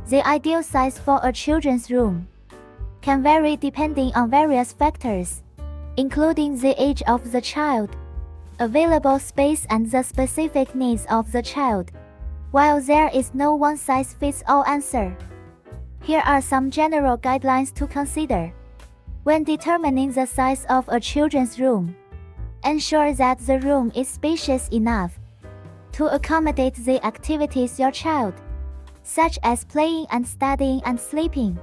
The ideal size for a children's room can vary depending on various factors, including the age of the child, available space, and the specific needs of the child. While there is no one-size-fits-all answer, here are some general guidelines to consider. When determining the size of a children's room, ensure that the room is spacious enough to accommodate the activities your child, such as playing and studying and sleeping.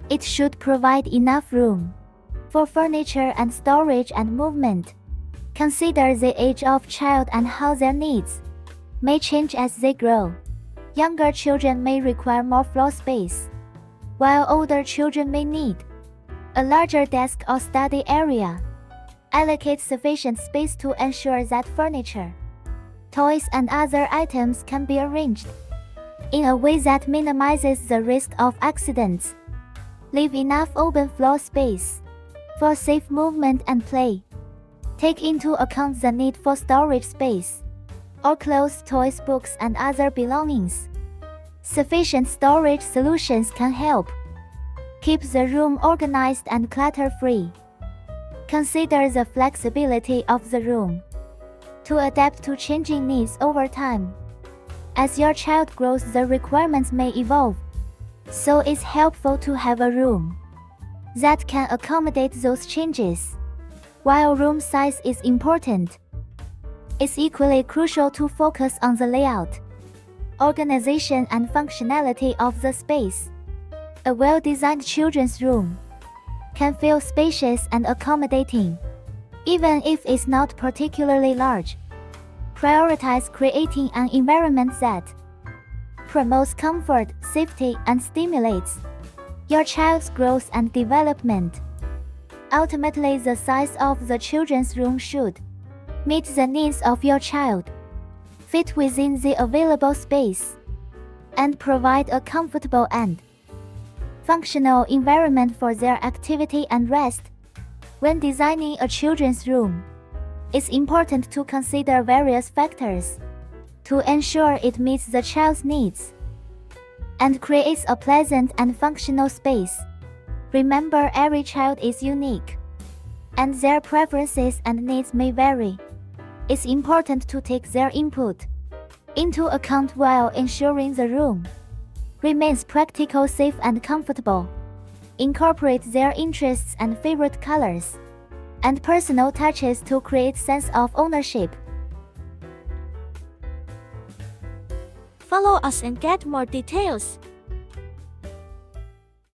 It should provide enough room for furniture and storage and movement. Consider the age of child and how their needs may change as they grow. Younger children may require more floor space, while older children may need a larger desk or study area. Allocate sufficient space to ensure that furniture, toys, and other items can be arranged in a way that minimizes the risk of accidents. Leave enough open floor space for safe movement and play. Take into account the need for storage space or clothes, toys, books, and other belongings. Sufficient storage solutions can help keep the room organized and clutter-free. Consider the flexibility of the room to adapt to changing needs over time. As your child grows, the requirements may evolve, so it's helpful to have a room that can accommodate those changes. While room size is important, it's equally crucial to focus on the layout, organization, and functionality of the space. A well-designed children's room can feel spacious and accommodating, even if it's not particularly large. Prioritize creating an environment that promotes comfort, safety, and stimulates your child's growth and development. Ultimately, the size of the children's room should meet the needs of your child, fit within the available space, and provide a comfortable and functional environment for their activity and rest. When designing a children's room, it's important to consider various factors to ensure it meets the child's needs and creates a pleasant and functional space. Remember, every child is unique, and their preferences and needs may vary. It's important to take their input into account while ensuring the room remains practical, safe, and comfortable. Incorporate their interests and favorite colors and personal touches to create sense of ownership. Follow us and get more details.